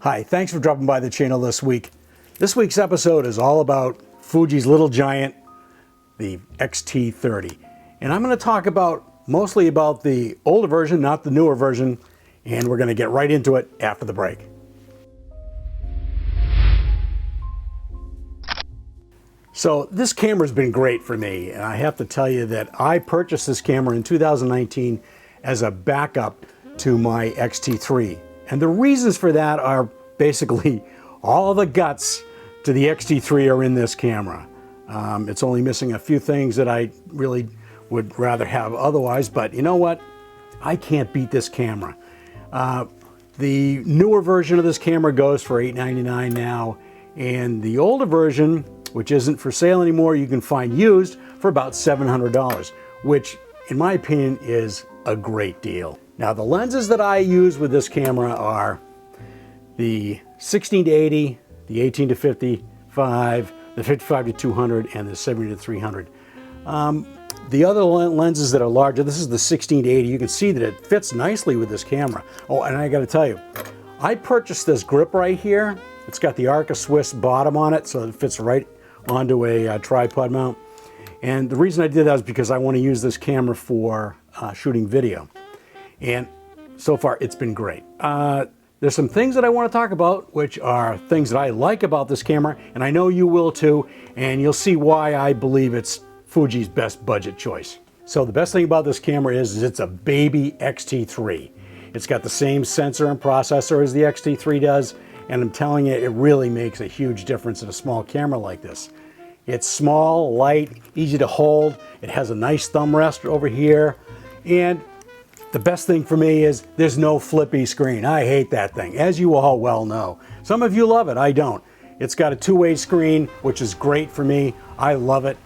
Hi, thanks for dropping by the channel this week. This week's episode is all about Fuji's little giant, the X-T30. And I'm going to talk mostly about the older version, not the newer version, and we're going to get right into it after the break. So this camera's been great for me, and I have to tell you that I purchased this camera in 2019 as a backup to my X-T3. And the reasons for that are basically all the guts to the X-T3 are in this camera. It's only missing a few things that I really would rather have otherwise, but you know what? I can't beat this camera. The newer version of this camera goes for $899 now, and the older version, which isn't for sale anymore, you can find used for about $700, which in my opinion is a great deal. Now the lenses that I use with this camera are the 16-80, the 18-55, the 55-200, and the 70-300. The other lenses that are larger, this is the 16-80, you can see that it fits nicely with this camera. Oh, and I gotta tell you, I purchased this grip right here. It's got the Arca Swiss bottom on it, so it fits right onto a tripod mount. And the reason I did that is because I want to use this camera for shooting video. And so far, it's been great. There's some things that I want to talk about, which are things that I like about this camera, and I know you will too, and you'll see why I believe it's Fuji's best budget choice. So the best thing about this camera is it's a baby X-T3. It's got the same sensor and processor as the X-T3 does, and I'm telling you, it really makes a huge difference in a small camera like this. It's small, light, easy to hold. It has a nice thumb rest over here, and the best thing for me is there's no flippy screen. I hate that thing, as you all well know. Some of you love it, I don't. It's got a two-way screen, which is great for me. I love it.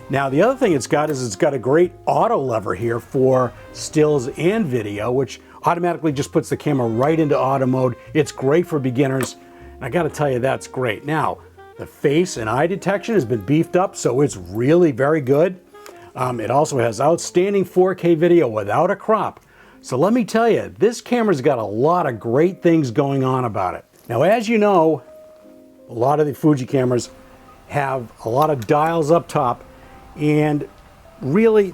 Now the other thing it's got is it's got a great auto lever here for stills and video, which automatically just puts the camera right into auto mode. It's great for beginners, and I gotta tell you, that's great. Now, the face and eye detection has been beefed up, so it's really very good. It also has outstanding 4K video without a crop. So let me tell you, this camera's got a lot of great things going on about it. Now, as you know, a lot of the Fuji cameras have a lot of dials up top, and really,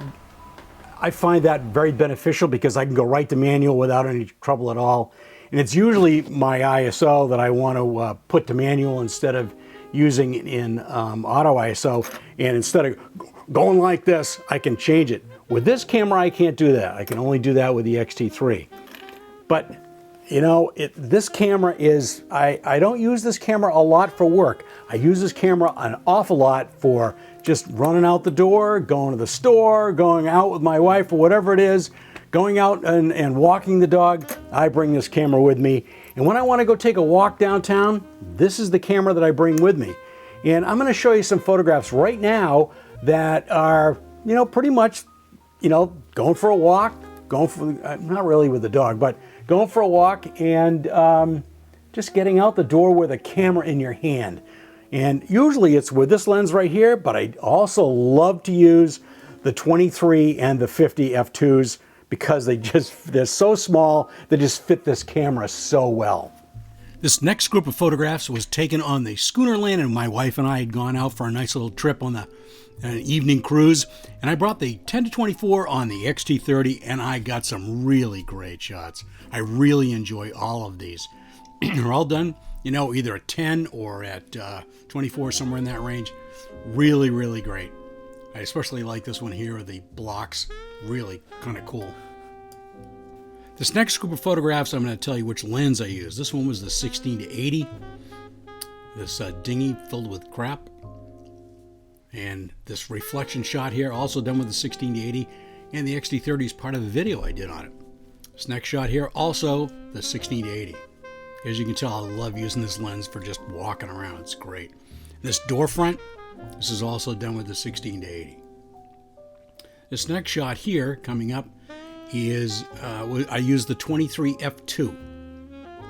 I find that very beneficial because I can go right to manual without any trouble at all. And it's usually my ISO that I want to put to manual instead of using it in auto ISO. And instead of going like this, I can change it. With this camera, I can't do that. I can only do that with the X-T3. But, you know, this camera is, I don't use this camera a lot for work. I use this camera an awful lot for just running out the door, going to the store, going out with my wife or whatever it is, going out and walking the dog. I bring this camera with me. And when I want to go take a walk downtown, this is the camera that I bring with me. And I'm going to show you some photographs right now that are, you know, pretty much, you know, going for a walk, going for, not really with the dog, but going for a walk and just getting out the door with a camera in your hand. And usually it's with this lens right here, but I also love to use the 23 and the 50 f2s because they're so small, they just fit this camera so well. This next group of photographs was taken on the schooner land, and my wife and I had gone out for a nice little trip on an evening cruise, and I brought the 10-24 on the X-T30, and I got some really great shots. I really enjoy all of these. They're all done, you know, either at 10 or at 24, somewhere in that range. Really, really great. I especially like this one here, the blocks. Really kind of cool. This next group of photographs, I'm going to tell you which lens I used. This one was the 16-80. This dinghy filled with crap. And this reflection shot here, also done with the 16-80. And the X-T30 is part of the video I did on it. This next shot here, also the 16-80. As you can tell, I love using this lens for just walking around. It's great. This door front, this is also done with the 16-80. This next shot here, coming up, is I used the 23 f2 to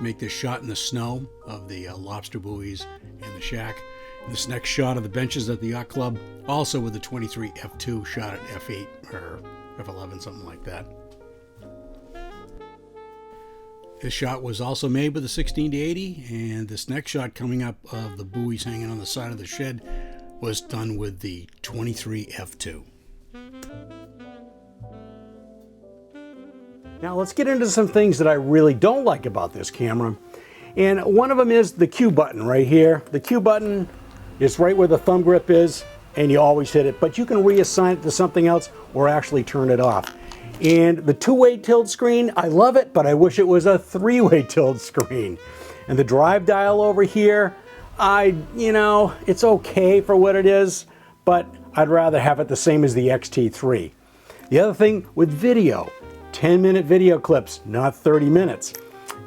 make this shot in the snow of the lobster buoys and the shack. And this next shot of the benches at the yacht club, also with the 23 f2 shot at f8 or f11, something like that. This shot was also made with a 16-80, and this next shot coming up of the buoys hanging on the side of the shed was done with the 23 f2. Now let's get into some things that I really don't like about this camera. And one of them is the Q button right here. The Q button is right where the thumb grip is, and you always hit it, but you can reassign it to something else or actually turn it off. And the two-way tilt screen, I love it, but I wish it was a three-way tilt screen. And the drive dial over here, it's okay for what it is, but I'd rather have it the same as the X-T3. The other thing with video, 10-minute video clips, not 30 minutes.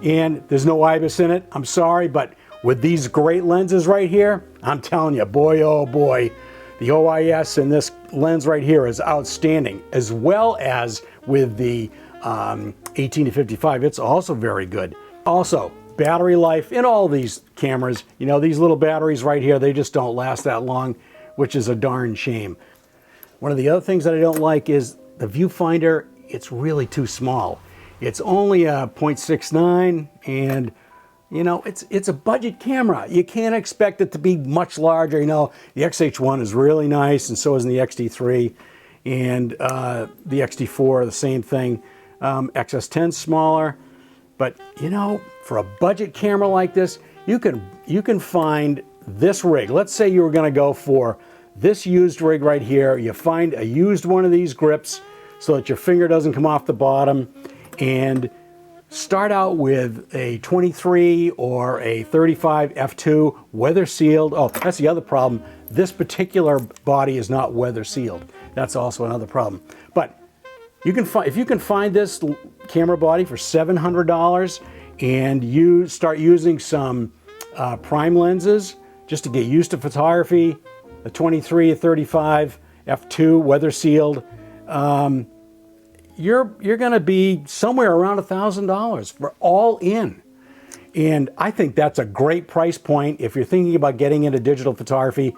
And there's no IBIS in it, I'm sorry, but with these great lenses right here, I'm telling you, boy, oh boy, the OIS in this lens right here is outstanding, as well as with the 18 to 55, it's also very good. Also, battery life in all these cameras, these little batteries right here, they just don't last that long, which is a darn shame. One of the other things that I don't like is the viewfinder, it's really too small. It's only a 0.69, and it's a budget camera. You can't expect it to be much larger. The XH1 is really nice, and so is the XT3, and the XT4, the same thing. XS10 smaller, but for a budget camera like this, you can find this rig. Let's say you were going to go for this used rig right here. You find a used one of these grips so that your finger doesn't come off the bottom, and start out with a 23 or a 35 f2 weather sealed. Oh, that's the other problem. This particular body is not weather sealed. That's also another problem. But if you can find this camera body for $700 and you start using some prime lenses just to get used to photography, the 23, 35 f2 weather sealed, you're going to be somewhere around $1,000 for all in. And I think that's a great price point if you're thinking about getting into digital photography.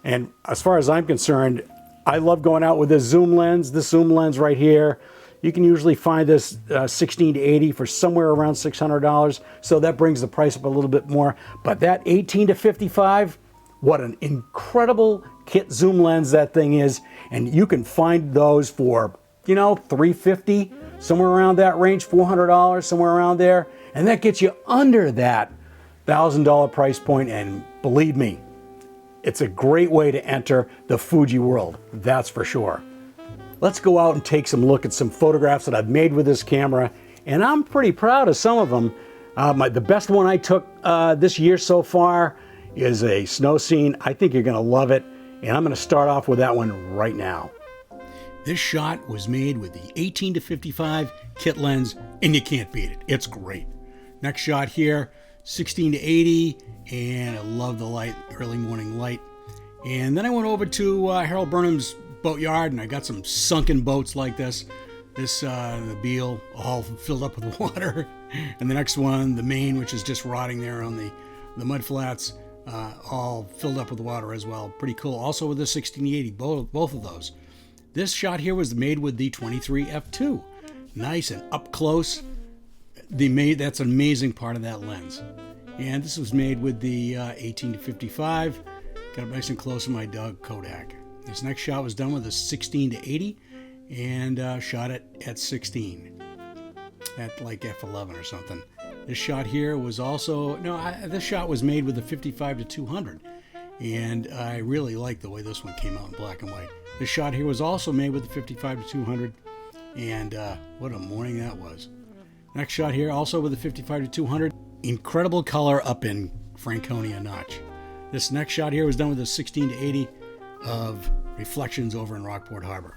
And as far as I'm concerned, I love going out with this zoom lens right here. You can usually find this 16 to 80 for somewhere around $600. So that brings the price up a little bit more. But that 18 to 55, what an incredible kit zoom lens that thing is. And you can find those for $350, somewhere around that range, $400, somewhere around there. And that gets you under that $1,000 price point. And believe me, it's a great way to enter the Fuji world, that's for sure. Let's go out and take some look at some photographs that I've made with this camera. And I'm pretty proud of some of them. The best one I took this year so far is a snow scene. I think you're going to love it. And I'm going to start off with that one right now. This shot was made with the 18 to 55 kit lens, and you can't beat it. It's great. Next shot here, 16 to 80, and I love the light, early morning light. And then I went over to Harold Burnham's boatyard, and I got some sunken boats like this. The Beale, all filled up with water. And the next one, the Maine, which is just rotting there on the mud flats, all filled up with water as well. Pretty cool. Also with the 1680, both of those. This shot here was made with the 23 f2. Nice and up close. That's an amazing part of that lens. And this was made with the 18 to 55. Got up nice and close in my Doug Kodak. This next shot was done with a 16 to 80 and shot it at 16. At like f11 or something. This shot here was also, this shot was made with a 55 to 200. And I really like the way this one came out in black and white. This shot here was also made with the 55 to 200, and what a morning that was. Next shot here, also with the 55 to 200. Incredible color up in Franconia notch. This next shot here was done with a 16 to 80 of reflections over in Rockport Harbor.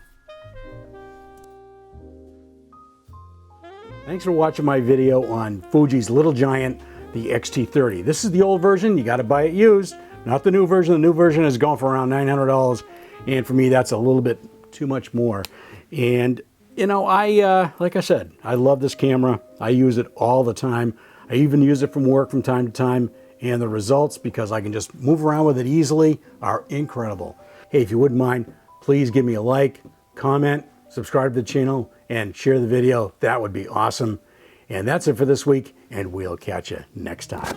Thanks for watching my video on Fuji's little giant, the X-T30. This is the old version. You got to buy it used, not the new version. The new version is going for around $900. And for me, that's a little bit too much more. And, like I said, I love this camera. I use it all the time. I even use it from work from time to time. And the results, because I can just move around with it easily, are incredible. Hey, if you wouldn't mind, please give me a like, comment, subscribe to the channel, and share the video. That would be awesome. And that's it for this week. and we'll catch you next time.